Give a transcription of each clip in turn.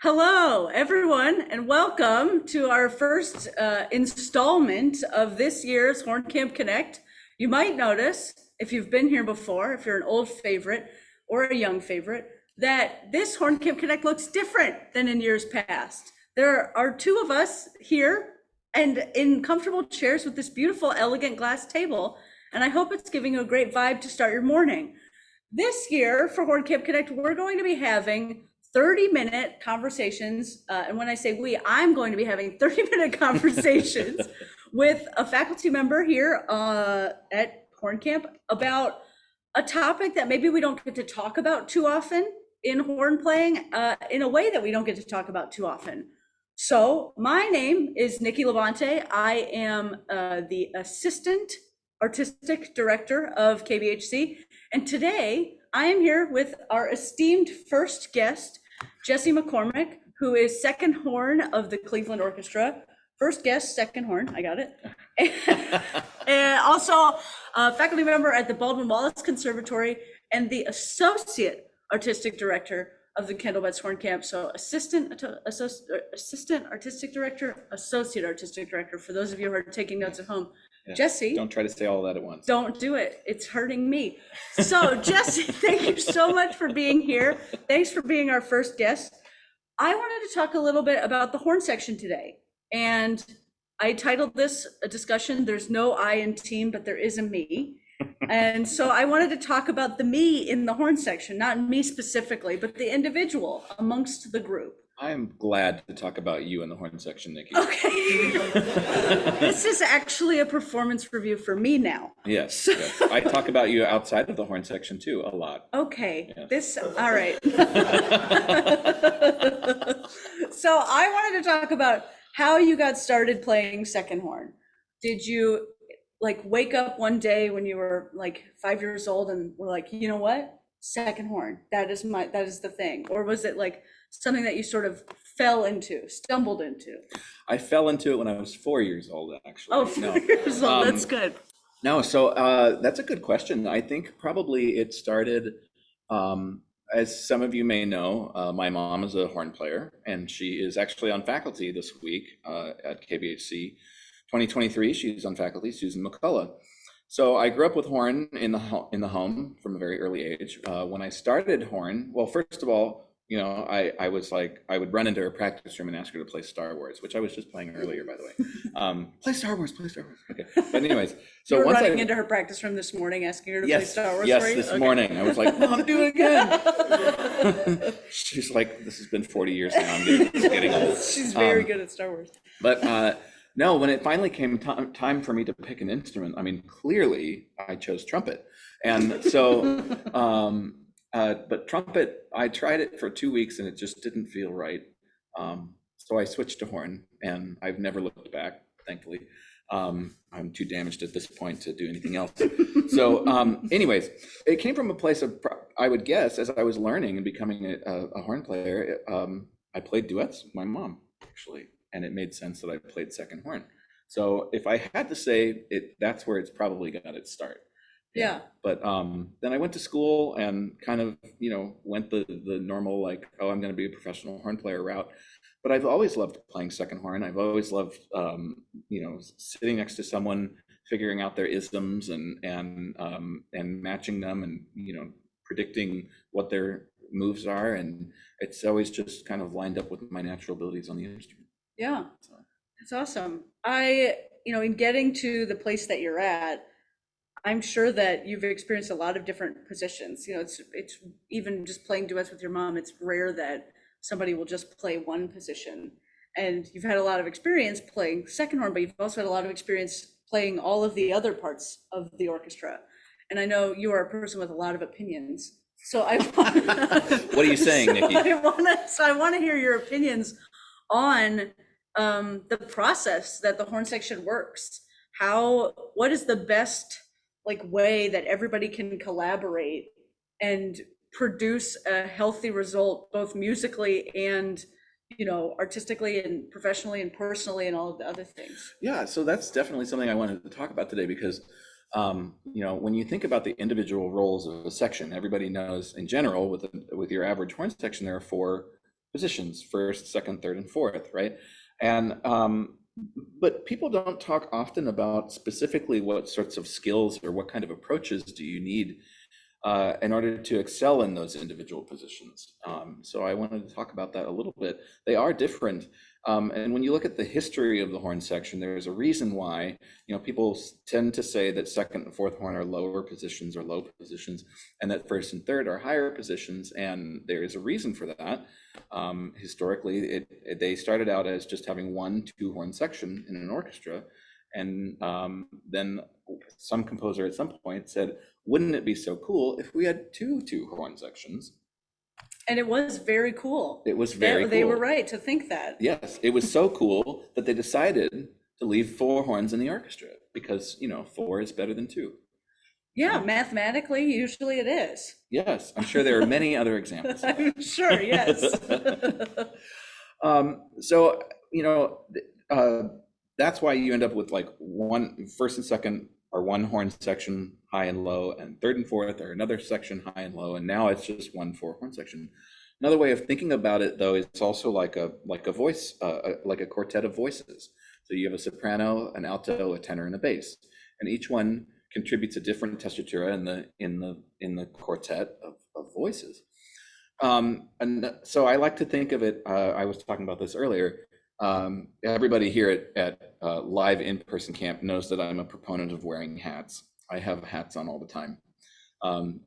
Hello, everyone, and welcome to our first installment of this year's Horn Camp Connect. You might notice, if you've been here before, if you're an old favorite or a young favorite, that this Horn Camp Connect looks different than in years past. There are two of us here and in comfortable chairs with this beautiful, elegant glass table, and I hope it's giving you a great vibe to start your morning. This year for Horn Camp Connect, we're going to be having 30-minute conversations. And when I say we, I'm going to be having 30-minute conversations with a faculty member here at Horn Camp about a topic that maybe we don't get to talk about too often in horn playing, in a way that we don't get to talk about too often. So my name is Nikki LaBonte. I am the Assistant Artistic Director of KBHC. And today I am here with our esteemed first guest, Jesse McCormick, who is second horn of the Cleveland Orchestra. First guest, second horn, I got it. And also a faculty member at the Baldwin Wallace Conservatory and the Associate Artistic Director of the Kendall Betts Horn Camp. So Assistant Artistic Director, Associate Artistic Director, for those of you who are taking notes at home. Yeah. Jesse. Don't try to say all that at once. Don't do it. It's hurting me. So Jesse, thank you so much for being here. Thanks for being our first guest. I wanted to talk a little bit about the horn section today. And I titled this a discussion, There's No I in team, but there is a me. And so I wanted to talk about the me in the horn section, not me specifically, but the individual amongst the group. I am glad to talk about you in the horn section, Nikki. Okay. This is actually a performance review for me now. Yes, yes. I talk about you outside of the horn section too, a lot. Okay, Yes. all right. So I wanted to talk about how you got started playing second horn. Did you wake up one day when you were 5 years old and were like, you know what? Second horn, that is the thing. Or was it something that you sort of stumbled into? I fell into it when I was 4 years old, actually. Oh, 4 years old, that's good. No, so that's a good question. I think probably it started, as some of you may know, my mom is a horn player, and she is actually on faculty this week at KBHC 2023. She's on faculty, Susan McCullough. So I grew up with horn in the home from a very early age. When I started horn, well, first of all, I was I would run into her practice room and ask her to play Star Wars, which I was just playing earlier, by the way. Play Star Wars. Okay. But anyways, so you were once running into her practice room this morning, asking her to play Star Wars. Yes, for you? this morning. I was like, Mom, do it again. She's like, this has been 40 years now. I'm getting old. She's very good at Star Wars. But no, when it finally came time for me to pick an instrument, I mean, clearly I chose trumpet. And so, but trumpet, I tried it for 2 weeks and it just didn't feel right. So I switched to horn and I've never looked back, thankfully. I'm too damaged at this point to do anything else. So anyways, it came from a place of, I would guess, as I was learning and becoming a horn player, I played duets with my mom, actually. And it made sense that I played second horn. So if I had to say it, that's where it's probably got its start. Yeah. But then I went to school and kind of, went the normal, I'm going to be a professional horn player route. But I've always loved playing second horn. I've always loved, sitting next to someone, figuring out their isms and matching them and, predicting what their moves are. And it's always just kind of lined up with my natural abilities on the instrument. Yeah, that's awesome. In getting to the place that you're at, I'm sure that you've experienced a lot of different positions. It's even just playing duets with your mom. It's rare that somebody will just play one position. And you've had a lot of experience playing second horn, but you've also had a lot of experience playing all of the other parts of the orchestra. And I know you are a person with a lot of opinions. So what are you saying, Nikki? I want to hear your opinions on the process that the horn section works. What is the best way that everybody can collaborate and produce a healthy result, both musically and artistically and professionally and personally and all of the other things? Yeah, so that's definitely something I wanted to talk about today, because You know, when you think about the individual roles of a section, everybody knows in general with your average horn section, there are 4 positions: first, second, third, and fourth, right? And but people don't talk often about specifically what sorts of skills or what kind of approaches do you need in order to excel in those individual positions. So I wanted to talk about that a little bit. They are different. And when you look at the history of the horn section, there's a reason why, you know, people tend to say that second and fourth horn are lower positions or low positions, and that first and third are higher positions. And there is a reason for that. Historically, they started out as just having 1 2-horn section in an orchestra. And then some composer at some point said, wouldn't it be so cool if we had 2 2-horn sections? And it was very cool. It was very cool. They were right to think that. Yes, it was so cool that they decided to leave 4 horns in the orchestra because, you know, 4 is better than 2. Yeah, mathematically, usually it is. Yes, I'm sure there are many other examples. I'm sure, yes. So, you know, that's why you end up with like 1 first and second are 1 horn section high and low, and third and fourth are another section high and low, and now it's just 1 4-horn section. Another way of thinking about it, though, is also like a voice, like a quartet of voices. So you have a soprano, an alto, a tenor, and a bass, and each one contributes a different tessitura in the quartet of voices. And so I like to think of it. I was talking about this earlier. Everybody here at live in-person camp knows that I'm a proponent of wearing hats. I have hats on all the time.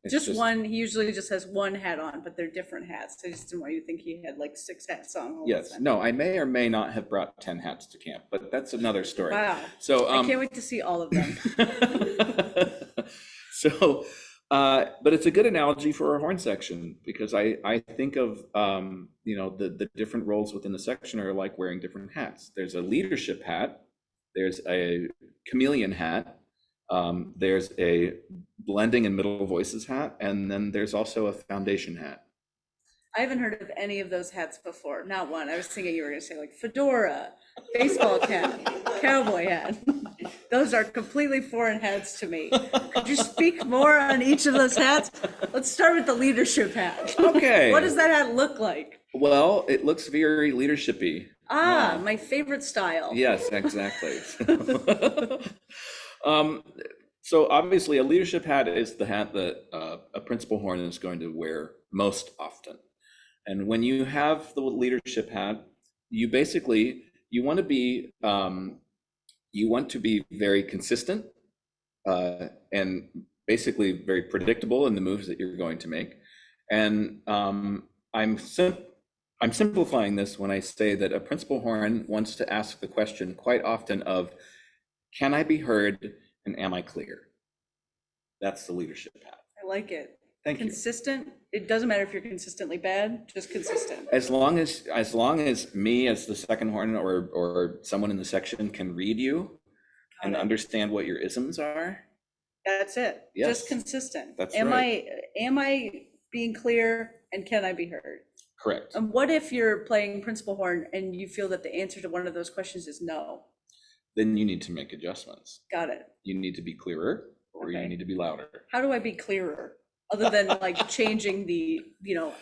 Just one. He usually just has 1 hat on, but they're different hats. I just didn't want you to think he had like 6 hats on all the Yes, time. no, I may or may not have brought 10 hats to camp, but that's another story. Wow. So I can't wait to see all of them. So, but it's a good analogy for a horn section because I think of, you know, the different roles within the section are like wearing different hats. There's a leadership hat, there's a chameleon hat, there's a blending and middle voices hat, and then there's also a foundation hat. I haven't heard of any of those hats before. Not one. I was thinking you were going to say like fedora, baseball cap, cowboy hat. Those are completely foreign hats to me. Could you speak more on each of those hats? Let's start with the leadership hat. Okay. What does that hat look like? Well, it looks very leadership-y. Ah, my favorite style. Yes, exactly. So obviously a leadership hat is the hat that a principal horn is going to wear most often. And when you have the leadership hat, you basically, you want to be very consistent and basically very predictable in the moves that you're going to make. And I'm simplifying this when I say that a principal horn wants to ask the question quite often of, can I be heard and am I clear? That's the leadership hat. I like it. Thank you. Consistent. It doesn't matter if you're consistently bad, just consistent. As long as me as the second horn or someone in the section can read you and understand what your isms are. That's it. Yes. Just consistent. That's am right. Am I being clear and can I be heard? Correct. And what if you're playing principal horn and you feel that the answer to one of those questions is no? Then you need to make adjustments. Got it. You need to be clearer or Okay. you need to be louder. How do I be clearer? Other than like changing the,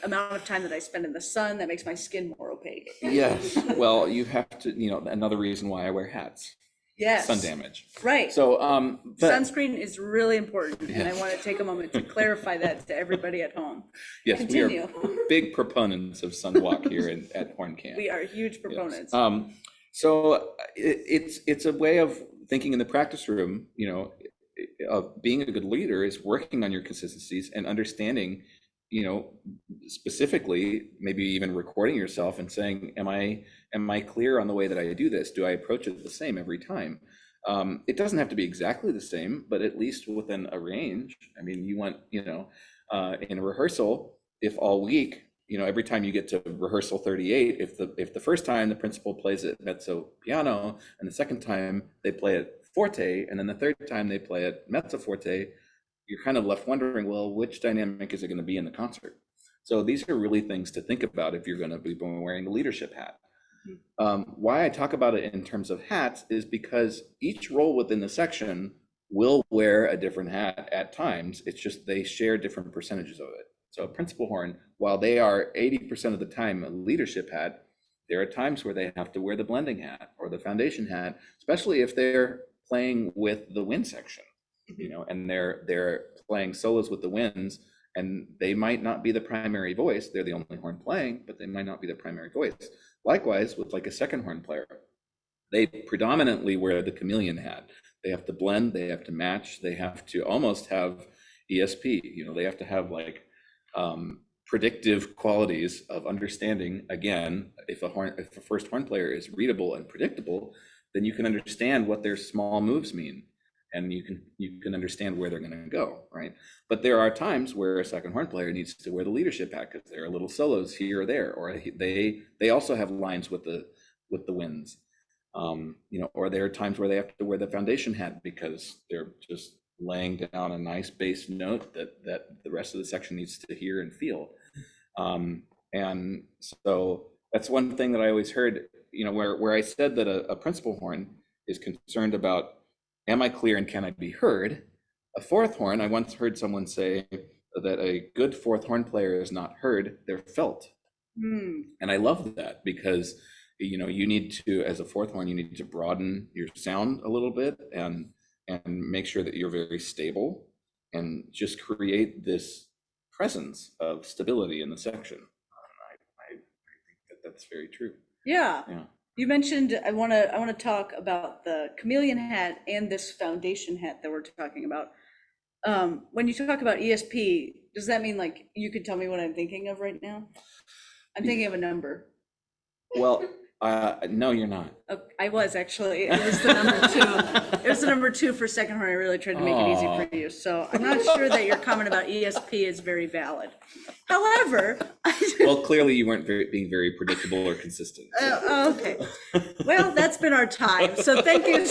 amount of time that I spend in the sun that makes my skin more opaque. Yes. Well, you have to, another reason why I wear hats. Yes. Sun damage. Right. So, but sunscreen is really important, and I want to take a moment to clarify that to everybody at home. yes, Continue. we are big proponents of sunwalk here at Horn Camp. We are huge proponents. Yes. So it's a way of thinking in the practice room, of being a good leader is working on your consistencies and understanding, specifically, maybe even recording yourself and saying, am I clear on the way that I do this? Do I approach it the same every time? It doesn't have to be exactly the same, but at least within a range. I mean, you want, in a rehearsal, if all week, every time you get to rehearsal 38, if the first time the principal plays it mezzo piano and the second time they play it forte, and then the third time they play it mezzo forte, you're kind of left wondering, well, which dynamic is it going to be in the concert? So these are really things to think about if you're going to be wearing the leadership hat. Why I talk about it in terms of hats is because each role within the section will wear a different hat at times. It's just they share different percentages of it. So a principal horn, while they are 80% of the time a leadership hat, there are times where they have to wear the blending hat or the foundation hat, especially if they're playing with the wind section, and they're playing solos with the winds, and they might not be the primary voice. They're the only horn playing, but they might not be the primary voice. Likewise, with like a second horn player, they predominantly wear the chameleon hat. They have to blend, they have to match, they have to almost have ESP. They have to have like predictive qualities of understanding. Again, if a first horn player is readable and predictable, then you can understand what their small moves mean, and you can understand where they're going to go, right? But there are times where a second horn player needs to wear the leadership hat because there are little solos here or there, or they also have lines with the winds. Or there are times where they have to wear the foundation hat because they're just laying down a nice bass note that the rest of the section needs to hear and feel. And so that's one thing that I always heard, where I said that a principal horn is concerned about, am I clear and can I be heard? A fourth horn, I once heard someone say that a good fourth horn player is not heard, they're felt. And I love that because you need to, as a fourth horn, you need to broaden your sound a little bit and make sure that you're very stable and just create this presence of stability in the section. I think that's very true. Yeah. You mentioned, I want to talk about the chameleon hat and this foundation hat that we're talking about. When you talk about ESP, does that mean like you could tell me what I'm thinking of right now? I'm thinking of a number. Well, no, you're not. Oh, I was actually. It was the number 2. It was the number 2 for second horn. I really tried to make it easy for you. So I'm not sure that your comment about ESP is very valid. However, well, clearly you weren't being very predictable or consistent. So. Okay. Well, that's been our time. So thank you.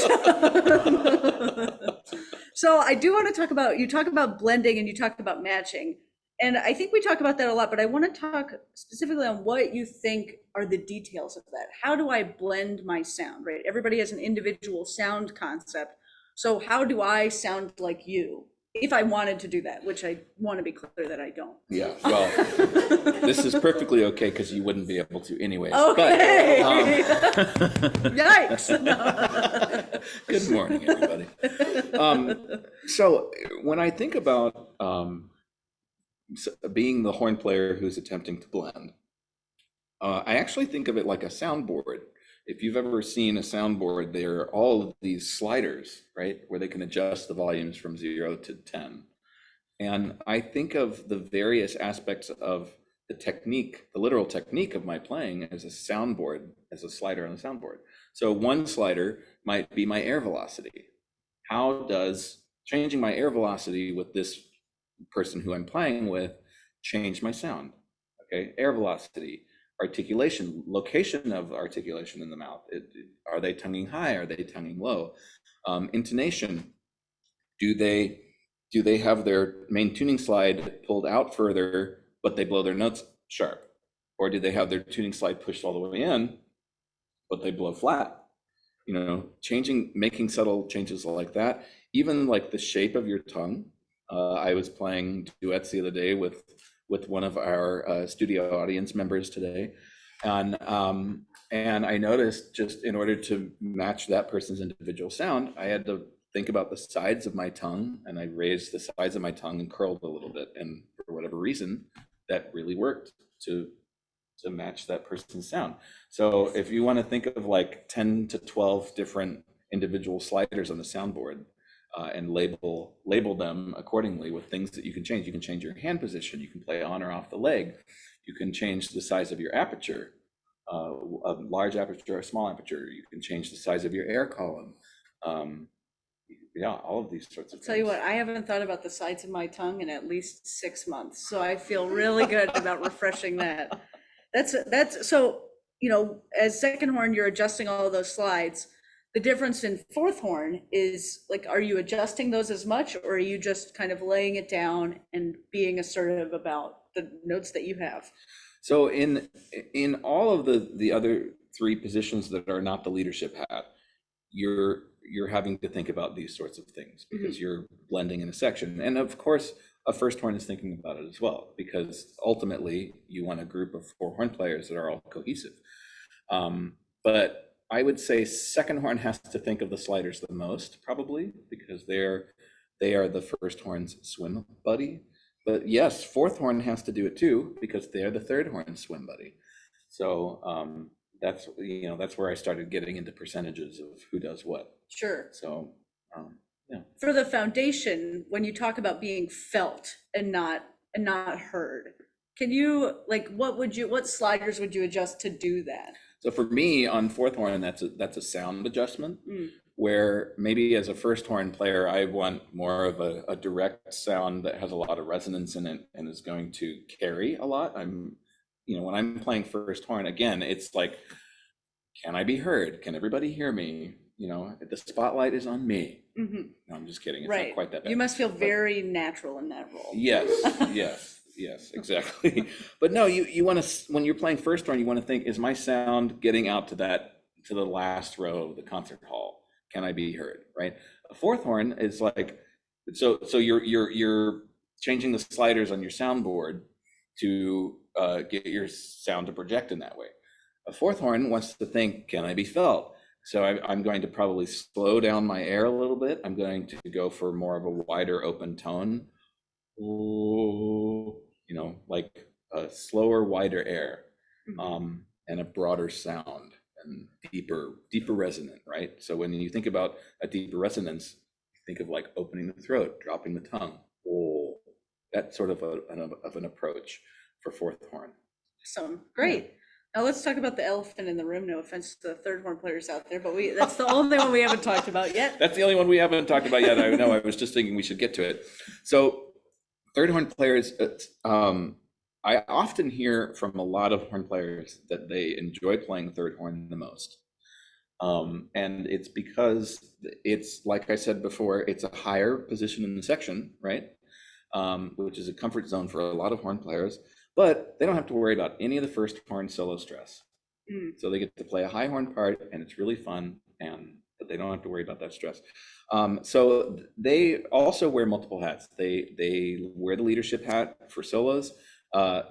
So I do want to talk about, you talk about blending and you talk about matching. And I think we talk about that a lot, but I want to talk specifically on what you think are the details of that. How do I blend my sound, right? Everybody has an individual sound concept. So how do I sound like you? If I wanted to do that, which I want to be clear that I don't. Yeah, well, this is perfectly okay because you wouldn't be able to anyways. Okay. But, yikes. Good morning, everybody. So when I think about being the horn player who's attempting to blend, I actually think of it like a soundboard. If you've ever seen a soundboard, there are all of these sliders, right, where they can adjust the volumes from 0 to 10. And I think of the various aspects of the technique, the literal technique of my playing as a soundboard, as a slider on a soundboard. So one slider might be my air velocity. How does changing my air velocity with this person who I'm playing with change my sound? Okay, air velocity. Articulation, location of articulation in the mouth. Are they tonguing high? Are they tonguing low? Intonation. Do they have their main tuning slide pulled out further, but they blow their notes sharp? Or do they have their tuning slide pushed all the way in, but they blow flat? Making subtle changes like that. Even like the shape of your tongue. I was playing duets the other day with one of our studio audience members today, and I noticed, just in order to match that person's individual sound, I had to think about the sides of my tongue, and I raised the sides of my tongue and curled a little bit, and for whatever reason, that really worked to match that person's sound. So if you want to think of like 10 to 12 different individual sliders on the soundboard, and label them accordingly with things that you can change. You can change your hand position. You can play on or off the leg. You can change the size of your aperture, a large aperture or small aperture. You can change the size of your air column. Yeah, all of these sorts of things. Tell you what, I haven't thought about the sides of my tongue in at least 6 months. So I feel really good about refreshing that. That's so, as second horn, you're adjusting all of those slides. The difference in fourth horn is like, are you adjusting those as much, or are you just kind of laying it down and being assertive about the notes that you have? So in all of the other 3 positions that are not the leadership hat, you're you're having to think about these sorts of things because you're blending in a section. And of course, a first horn is thinking about it as well, because ultimately you want a group of 4 horn players that are all cohesive. But I would say second horn has to think of the sliders the most, probably, because they are the first horn's swim buddy. But yes, fourth horn has to do it too, because they're the third horn's swim buddy. So that's where I started getting into percentages of who does what. Sure. So yeah. For the foundation, when you talk about being felt and not heard, can you, like, what sliders would you adjust to do that? So for me on fourth horn, that's a sound adjustment, where maybe as a first horn player, I want more of a direct sound that has a lot of resonance in it and is going to carry a lot. When I'm playing first horn, again, it's like, can I be heard? Can everybody hear me? The spotlight is on me. No, I'm just kidding. It's not quite that bad. You must feel very natural in that role. Yes, exactly. But no, you want to, when you're playing first horn, you want to think, is my sound getting out to the last row of the concert hall? Can I be heard? Right. A fourth horn is like, so you're changing the sliders on your soundboard to get your sound to project in that way. A fourth horn wants to think, can I be felt? So I'm going to probably slow down my air a little bit. I'm going to go for more of a wider open tone. Like a slower, wider air, and a broader sound and deeper resonant, right? So when you think about a deeper resonance, think of like opening the throat, dropping the tongue. That's sort of an approach for fourth horn. Awesome, great. Yeah. Now let's talk about the elephant in the room. No offense to the third horn players out there, but that's the only one we haven't talked about yet. That's the only one we haven't talked about yet. I know, I was just thinking we should get to it. So third horn players, I often hear from a lot of horn players that they enjoy playing third horn the most. And it's because it's, like I said before, it's a higher position in the section, right? Which is a comfort zone for a lot of horn players, but they don't have to worry about any of the first horn solo stress. So they get to play a high horn part and it's really fun, but they don't have to worry about that stress. So they also wear multiple hats. They wear the leadership hat for solos.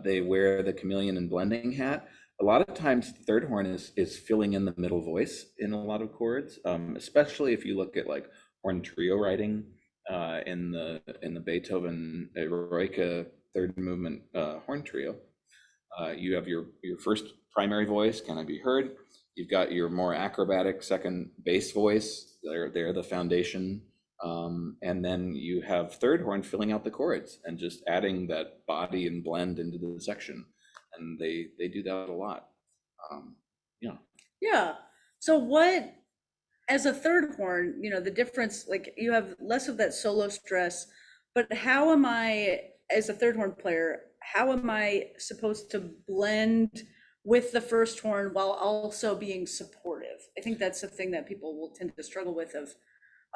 They wear the chameleon and blending hat. A lot of times third horn is filling in the middle voice in a lot of chords, especially if you look at like horn trio writing in the Beethoven Eroica third movement horn trio. You have your first primary voice, can I be heard? You've got your more acrobatic second bass voice, they're the foundation. And then you have third horn filling out the chords and just adding that body and blend into the section. And they do that a lot. Yeah. So what, as a third horn, the difference, like you have less of that solo stress, but how am I, as a third horn player, how am I supposed to blend with the first horn while also being supportive? I think that's the thing that people will tend to struggle with.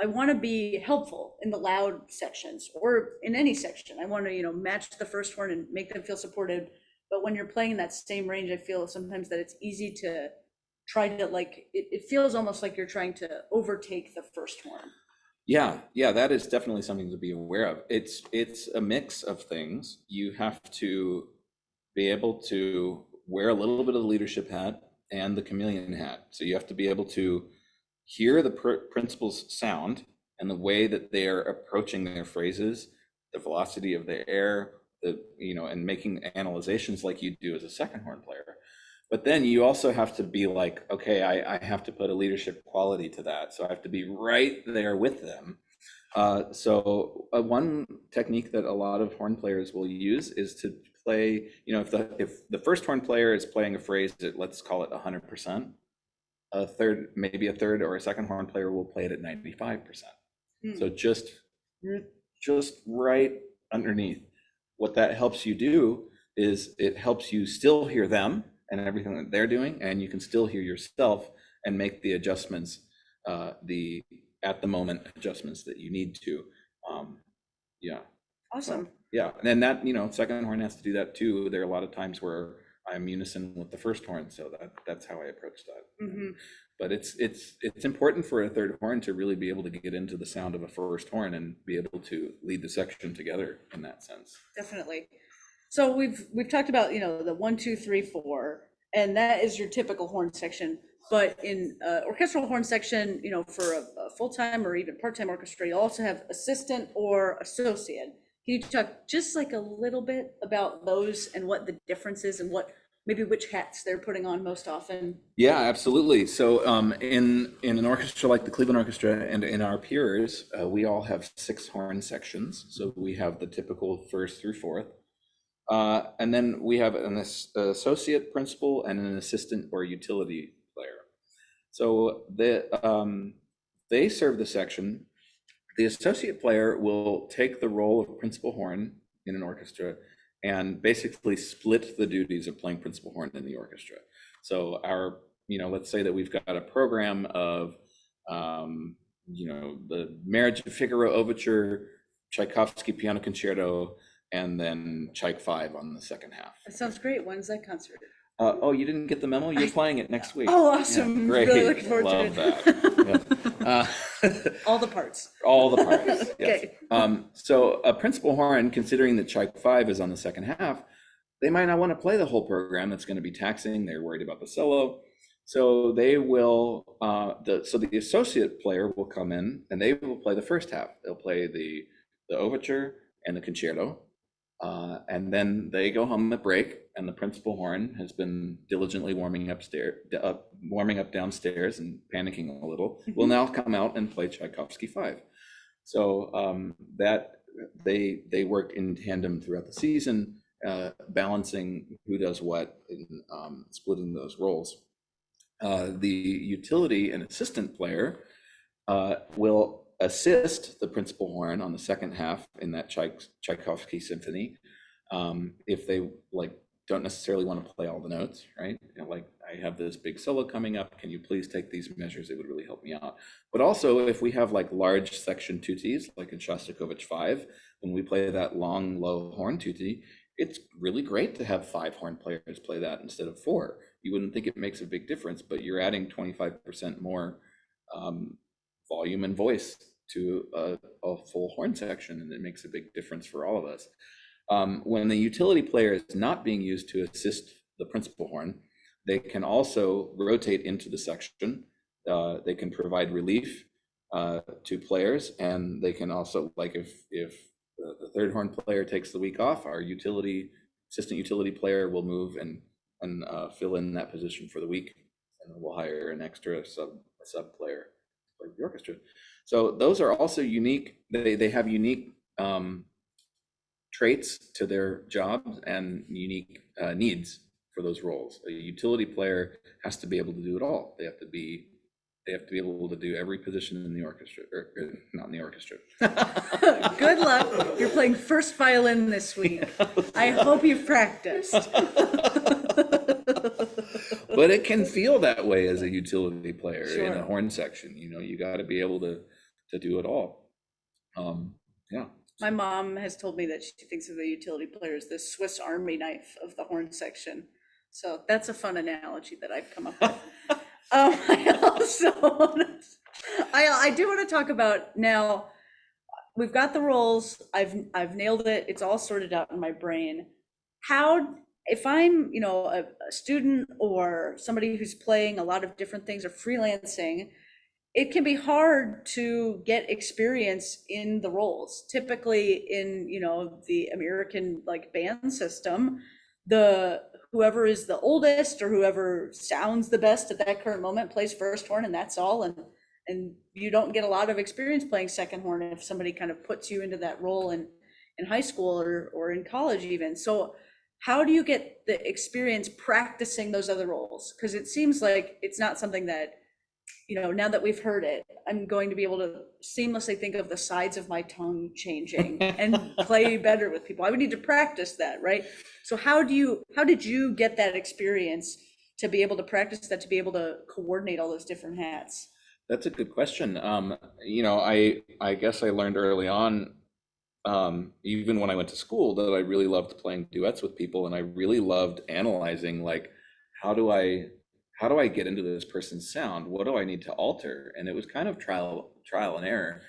I want to be helpful in the loud sections or in any section. I want to, match the first horn and make them feel supported. But when you're playing in that same range, I feel sometimes that it's easy to try to it feels almost like you're trying to overtake the first horn. Yeah, that is definitely something to be aware of. It's a mix of things. You have to be able to wear a little bit of the leadership hat and the chameleon hat. So you have to be able to hear the principal's sound and the way that they are approaching their phrases, the velocity of the air, and making analyzations like you do as a second horn player. But then you also have to be like, okay, I have to put a leadership quality to that. So I have to be right there with them. So one technique that a lot of horn players will use is to play, if the first horn player is playing a phrase at, let's call it 100%, maybe a third or a second horn player will play it at 95%. So just right underneath. What that helps you do is it helps you still hear them and everything that they're doing, and you can still hear yourself and make the adjustments, the at the moment adjustments that you need to. Awesome. So, and then that, second horn has to do that too. There are a lot of times where I'm unison with the first horn, so that's how I approach that. but it's important for a third horn to really be able to get into the sound of a first horn and be able to lead the section together in that sense. Definitely. So we've talked about, the 1, 2, 3, 4, and that is your typical horn section. But in orchestral horn section, for a full-time or even part-time orchestra, you also have assistant or associate. Can you talk just like a little bit about those and what the difference is and maybe which hats they're putting on most often? Yeah, absolutely. So in an orchestra like the Cleveland Orchestra and in our peers, we all have 6 horn sections. So we have the typical first through fourth. And then we have an associate principal and an assistant or utility player. So they serve the section. The associate player will take the role of principal horn in an orchestra and basically split the duties of playing principal horn in the orchestra. So let's say that we've got a program of, the Marriage of Figaro Overture, Tchaikovsky Piano Concerto, and then Tchaik 5 on the second half. That sounds great. When's that concert? Oh, you didn't get the memo? You're playing it next week. Oh, awesome. Yeah, great. Really looking forward Love to it. That. Yeah. All the parts. All the parts. Yes. Okay. So a principal horn, considering that Tchaik 5 is on the second half, they might not want to play the whole program. That's going to be taxing. They're worried about the solo. So they will, the associate player will come in and they will play the first half. They'll play the overture and the concerto. And then they go home at break, and the principal horn has been diligently warming up downstairs and panicking a little. Will now come out and play Tchaikovsky 5. So that they work in tandem throughout the season, balancing who does what and splitting those roles. The utility and assistant player will assist the principal horn on the second half in that Tchaikovsky symphony. If they don't necessarily want to play all the notes, right? I have this big solo coming up. Can you please take these measures? It would really help me out. But also if we have large section tutis, like in Shostakovich 5, when we play that long, low horn tutti, it's really great to have 5 horn players play that instead of 4. You wouldn't think it makes a big difference, but you're adding 25% more volume and voice to a full horn section, and it makes a big difference for all of us. When the utility player is not being used to assist the principal horn, they can also rotate into the section. They can provide relief to players, and they can also, if the third horn player takes the week off, our assistant utility player will move and fill in that position for the week, and we'll hire an extra sub player to play the orchestra. So those are also unique. They have unique traits to their jobs and unique needs for those roles. A utility player has to be able to do it all. They have to be able to do every position in the orchestra, or not in the orchestra. Good luck. You're playing first violin this week. I hope you've practiced. But it can feel that way as a utility player. Sure. In a horn section. You got to be able to do it all. Yeah. My mom has told me that she thinks of the utility player as the Swiss Army knife of the horn section. So that's a fun analogy that I've come up with. I do want to talk about now. We've got the roles. I've nailed it. It's all sorted out in my brain. If I'm, a student or somebody who's playing a lot of different things or freelancing, it can be hard to get experience in the roles. Typically in, the American band system, whoever is the oldest or whoever sounds the best at that current moment plays first horn, and that's all. And you don't get a lot of experience playing second horn if somebody kind of puts you into that role in high school or in college even. So how do you get the experience practicing those other roles? Because it seems like it's not something that, now that we've heard it, I'm going to be able to seamlessly think of the sides of my tongue changing and play better with people. I would need to practice that, right? So how did you get that experience to be able to practice that, to be able to coordinate all those different hats? That's a good question. I guess I learned early on, even when I went to school, that I really loved playing duets with people, and I really loved analyzing, how how do I get into this person's sound? What do I need to alter? And it was kind of trial and error.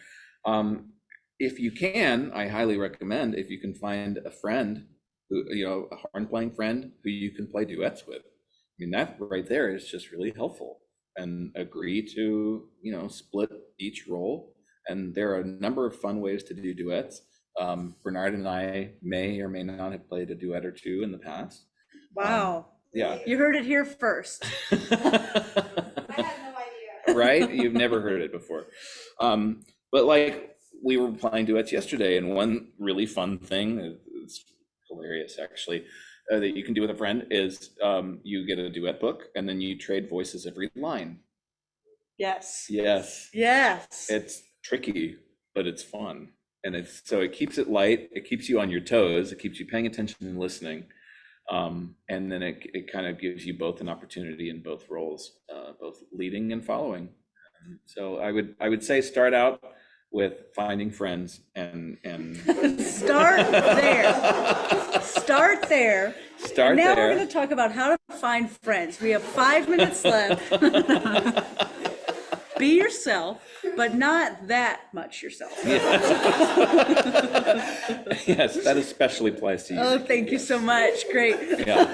If you can, I highly recommend if you can find a friend who, a horn playing friend who you can play duets with. I mean, that right there is just really helpful. And agree to, split each role. And there are a number of fun ways to do duets. Bernard and I may or may not have played a duet or two in the past. Wow. Yeah. You heard it here first. I had no idea. Right? You've never heard it before. But like we were playing duets yesterday, and one really fun thing, it's hilarious actually, that you can do with a friend is you get a duet book and then you trade voices every line. Yes. Yes. Yes. It's tricky, but it's fun. And it keeps it light. It keeps you on your toes. It keeps you paying attention and listening. And then it kind of gives you both an opportunity in both roles, both leading and following. So I would say start out with finding friends and Start there. Start there. Start and now there. we're going to talk about how to find friends. We have 5 minutes left. Be yourself, but not that much yourself. Yes, that especially applies to you. Oh, thank you so much. Great. Yeah.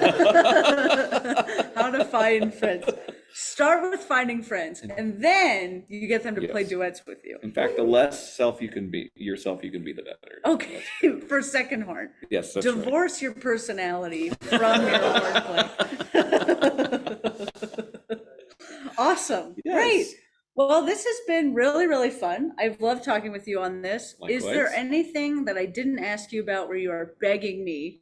How to find friends. Start with finding friends, and then you get them to play Yes. duets with you. In fact, the less yourself you can be, the better. Okay, for second horn. Yes, that's right. Divorce your personality from your horn play. Awesome. Yes. Great. Well, this has been really, really fun. I've loved talking with you on this. Is there Likewise. anything that I didn't ask you about where you are begging me?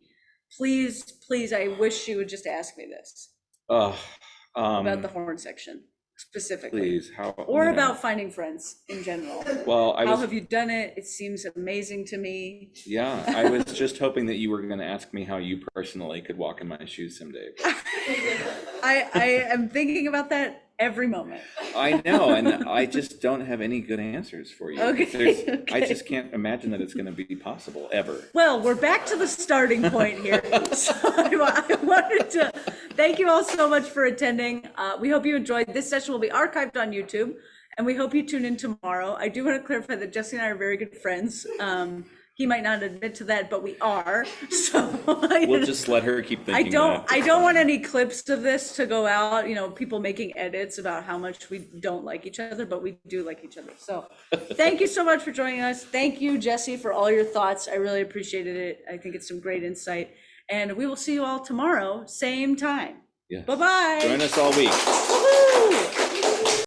Please, I wish you would just ask me this about the horn section specifically. Please, Or about finding friends in general. Well, How have you done it? It seems amazing to me. Yeah, I was just hoping that you were going to ask me how you personally could walk in my shoes someday. I am thinking about that every moment. I know, and I just don't have any good answers for you. Okay, I okay. just can't imagine that it's going to be possible ever. Well, we're back to the starting point here. So I wanted to thank you all so much for attending. We hope you enjoyed. This session will be archived on YouTube, and we hope you tune in tomorrow. I do want to clarify that Jesse and I are very good friends. He might not admit to that, but we are. So We'll just let her keep thinking that. I don't want any clips of this to go out, people making edits about how much we don't like each other, but we do like each other. So thank you so much for joining us. Thank you, Jesse, for all your thoughts. I really appreciated it. I think it's some great insight. And we will see you all tomorrow, same time. Yes. Bye-bye. Join us all week. Woohoo!